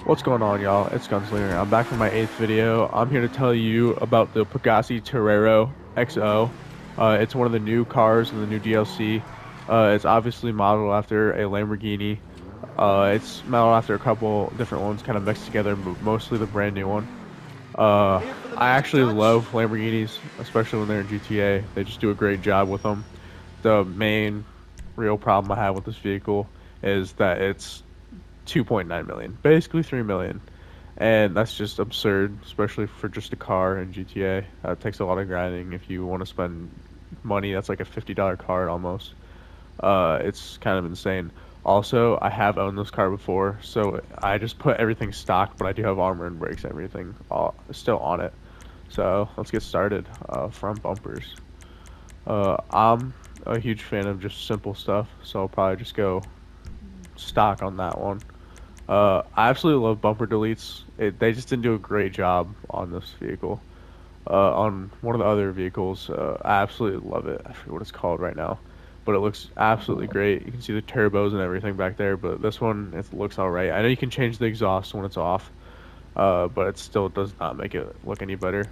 What's going on, y'all? It's Gunslinger. I'm back for my 8th video. I'm here to tell you about the Pegasi Torero XO. It's one of the new cars in the new DLC. It's obviously modeled after a Lamborghini. It's modeled after a couple different ones kind of mixed together, but mostly the brand new one. I actually love Lamborghinis, especially when they're in GTA. They just do a great job with them. The main real problem I have with this vehicle is that it's 2.9 million, basically 3 million. And that's just absurd, especially for just a car in GTA. It takes a lot of grinding if you want to spend money. That's like a $50 car almost. It's kind of insane. Also, I have owned this car before, so I just put everything stock, but I do have armor and brakes and everything all still on it. So let's get started. Front bumpers. I'm a huge fan of just simple stuff, so I'll probably just go stock on that one. I absolutely love bumper deletes. They just didn't do a great job on this vehicle. On one of the other vehicles, I absolutely love it. I forget what it's called right now, but it looks absolutely great. You can see the turbos and everything back there, but this one, it looks all right. I know you can change the exhaust when it's off, but it still does not make it look any better.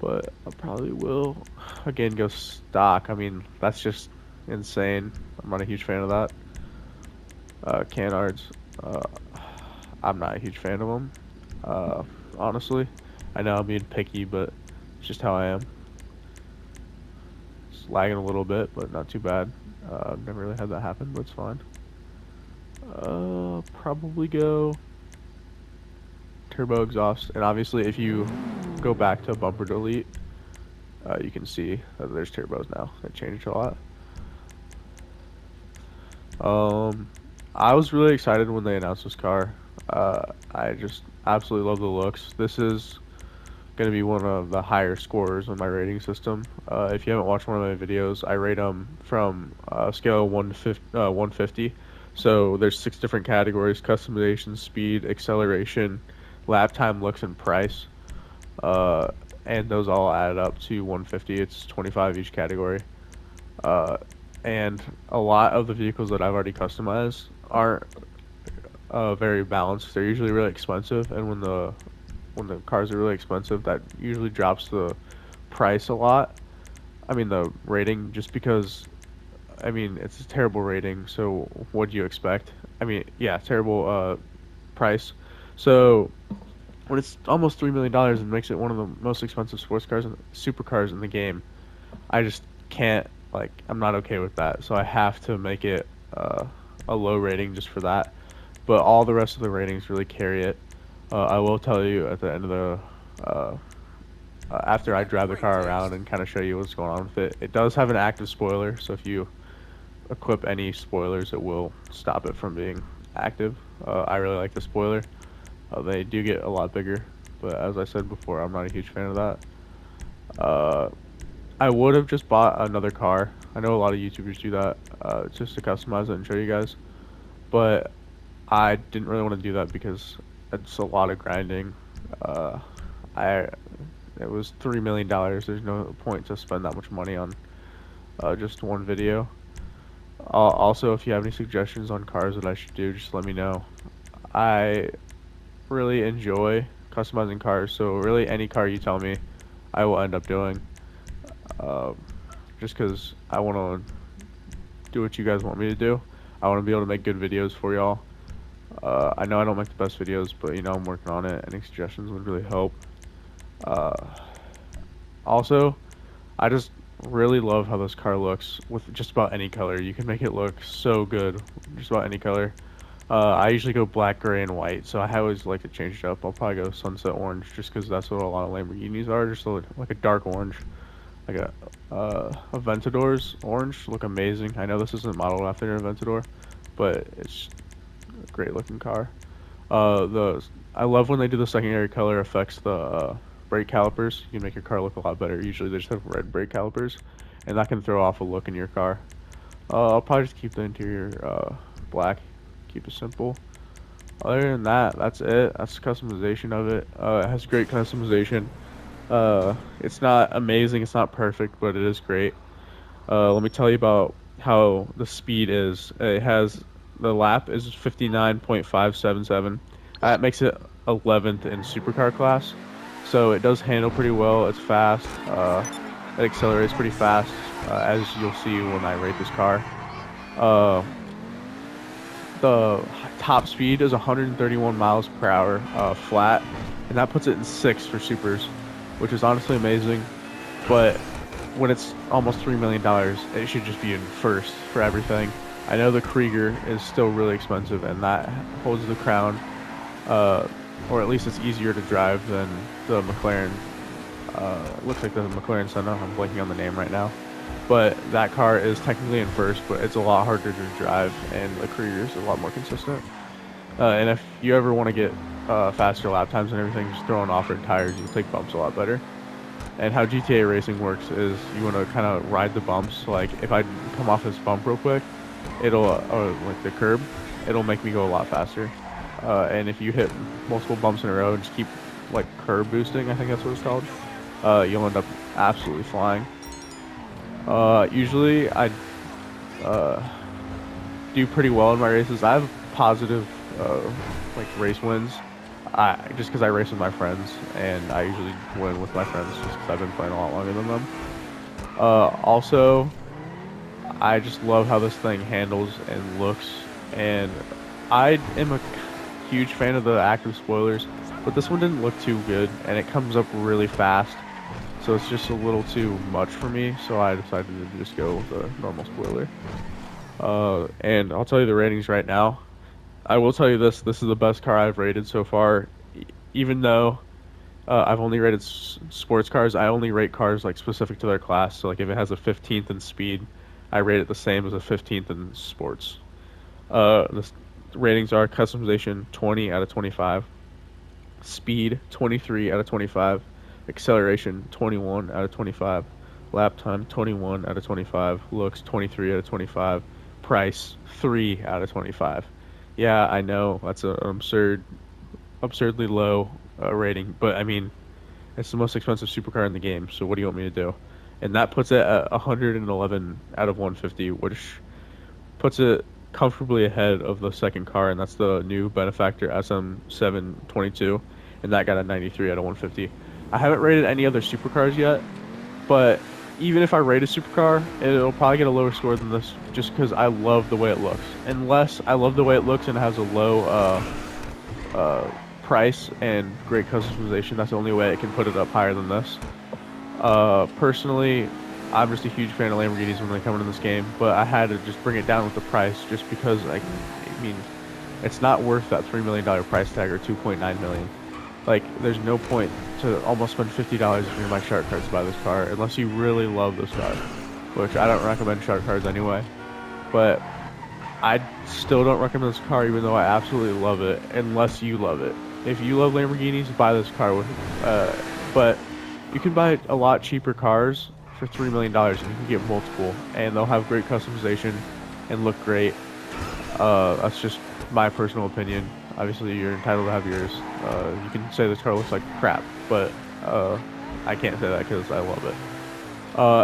But I probably will, again, go stock. I mean, that's just insane. I'm not a huge fan of that. Canards. Uh, I'm not a huge fan of them. Honestly, I know I'm being picky, but it's just how I am. It's lagging a little bit, but not too bad. I've never really had that happen, but it's fine. Probably go turbo exhaust, and obviously, if you go back to bumper delete, you can see that there's turbos now. It changed a lot. Um, I was really excited when they announced this car. I just absolutely love the looks. This is going to be one of the higher scorers on my rating system. If you haven't watched one of my videos, I rate them from a scale of 150. So there's 6 different categories: customization, speed, acceleration, lap time, looks, and price. Uh, and those all added up to 150. It's 25 each category. Uh, and a lot of the vehicles that I've already customized aren't very balanced. They're usually really expensive, and when the cars are really expensive, that usually drops the price a lot. I mean the rating, just because I mean it's a terrible rating. So what do you expect? I mean, yeah, terrible price. So when it's almost $3 million and makes it one of the most expensive sports cars and supercars in the game, I just can't, like, I'm not okay with that. So I have to make it a low rating just for that. But all the rest of the ratings really carry it. I will tell you at the end of the uh, after I drive the car around and kind of show you what's going on with it. It does have an active spoiler, so if you equip any spoilers, it will stop it from being active. I really like the spoiler. They do get a lot bigger, but as I said before, I'm not a huge fan of that. Uh, I would have just bought another car. I know a lot of YouTubers do that, just to customize it and show you guys. But I didn't really want to do that because it's a lot of grinding. Uh, I It was $3 million. There's no point to spend that much money on just one video. Also, if you have any suggestions on cars that I should do, just let me know. I really enjoy customizing cars, so really any car you tell me, I will end up doing. Um, just because I want to do what you guys want me to do. I want to be able to make good videos for y'all. I know I don't make the best videos, but I'm working on it. Any suggestions would really help. Uh, Also, I just really love how this car looks with just about any color. You can make it look so good, with just about any color. I usually go black, gray, and white, so I always like to change it up. I'll probably go sunset orange, just because that's what a lot of Lamborghinis are, just like a dark orange. Like a Aventador's orange look amazing. I know this isn't modeled after an Aventador, but it's a great looking car. The I love when they do the secondary color affects the brake calipers. You can make your car look a lot better. Usually they just have red brake calipers, and that can throw off a look in your car. I'll probably just keep the interior black, keep it simple. Other than that, that's it. That's the customization of it. It has great customization. It's not amazing, it's not perfect, but it is great. Let me tell you about how the speed is. It has the lap is 59.577. It makes it 11th in supercar class, so it does handle pretty well. It's fast. It accelerates pretty fast, as you'll see when I rate this car. Uh, the top speed is 131 miles per hour, flat, and that puts it in sixth for supers, which is honestly amazing. But when it's almost $3 million, it should just be in first for everything. I know the Krieger is still really expensive, and that holds the crown, or at least it's easier to drive than the McLaren. It looks like the McLaren Senna. I'm blanking on the name right now. But that car is technically in first, but it's a lot harder to drive, and the Krieger is a lot more consistent. And if you ever want to get faster lap times and everything, just throw on off-road tires, you'll take bumps a lot better. And how GTA racing works is you want to kind of ride the bumps. Like if I come off this bump real quick, it'll or like the curb, it'll make me go a lot faster. And if you hit multiple bumps in a row and just keep like curb boosting, I think that's what it's called, you'll end up absolutely flying. Usually I do pretty well in my races. I have positive like race wins. Just because I race with my friends, and I usually win with my friends just because I've been playing a lot longer than them. Also, I just love how this thing handles and looks, and I am a huge fan of the active spoilers, but this one didn't look too good, and it comes up really fast, so it's just a little too much for me, so I decided to just go with a normal spoiler. And I'll tell you the ratings right now. I will tell you this is the best car I've rated so far. Even though I've only rated sports cars, I only rate cars like specific to their class. So like if it has a 15th in speed, I rate it the same as a 15th in sports. The ratings are customization 20 out of 25, speed 23 out of 25, acceleration 21 out of 25, lap time 21 out of 25, looks 23 out of 25, price 3 out of 25. Yeah, I know that's an absurdly low rating, but I mean, it's the most expensive supercar in the game. So what do you want me to do? And that puts it at 111 out of 150, which puts it comfortably ahead of the second car, and that's the new Benefactor SM722, and that got a 93 out of 150. I haven't rated any other supercars yet, but even if I rate a supercar, it'll probably get a lower score than this just because I love the way it looks. Unless I love the way it looks and it has a low price and great customization, that's the only way I can put it up higher than this. Personally, I'm just a huge fan of Lamborghinis when they come into this game, but I had to just bring it down with the price just because, I mean, it's not worth that $3 million price tag or $2.9 million. Like, there's no point to almost spend $50 if you're my shark cards to buy this car, unless you really love this car, which I don't recommend shark cards anyway. But I still don't recommend this car, even though I absolutely love it, unless you love it. If you love Lamborghinis, buy this car with. But you can buy a lot cheaper cars for $3 million, and you can get multiple, and they'll have great customization and look great. That's just my personal opinion. Obviously, you're entitled to have yours. You can say this car looks like crap, but I can't say that because I love it.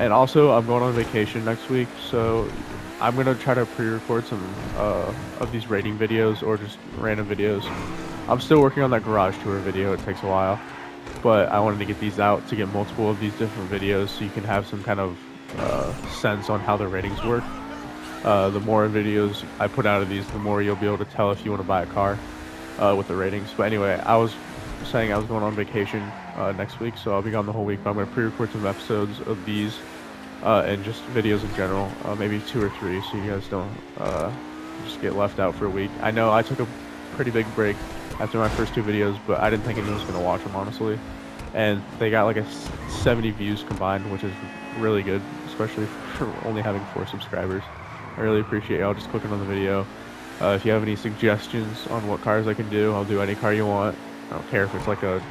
And also, I'm going on vacation next week, so I'm going to try to pre-record some of these rating videos or just random videos. I'm still working on that garage tour video. It takes a while, but I wanted to get these out to get multiple of these different videos so you can have some kind of sense on how the ratings work. The more videos I put out of these, the more you'll be able to tell if you want to buy a car with the ratings. But anyway, I was saying I was going on vacation next week, so I'll be gone the whole week. But I'm going to pre-record some episodes of these and just videos in general, maybe 2 or 3, so you guys don't just get left out for a week. I know I took a pretty big break after my first 2 videos, but I didn't think anyone was going to watch them, honestly. And they got like a 70 views combined, which is really good, especially for only having 4 subscribers. I really appreciate y'all just clicking on the video. If you have any suggestions on what cars I can do, I'll do any car you want. I don't care if it's like a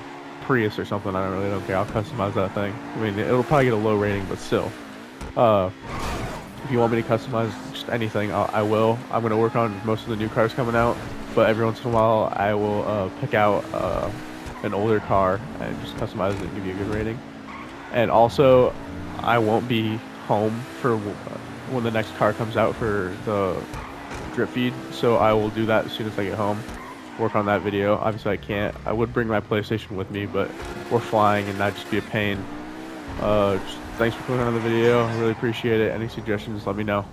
Prius or something. I don't care. I'll customize that thing. I mean, it'll probably get a low rating, but still. If you want me to customize just anything, I will. I'm going to work on most of the new cars coming out, but every once in a while I will pick out an older car and just customize it and give you a good rating. And also, I won't be home for when the next car comes out for the drip feed, so I will do that as soon as I get home. work on that video. Obviously, I can't. I would bring my PlayStation with me, but we're flying and that'd just be a pain. Just thanks for clicking on the video. I really appreciate it. Any suggestions, let me know.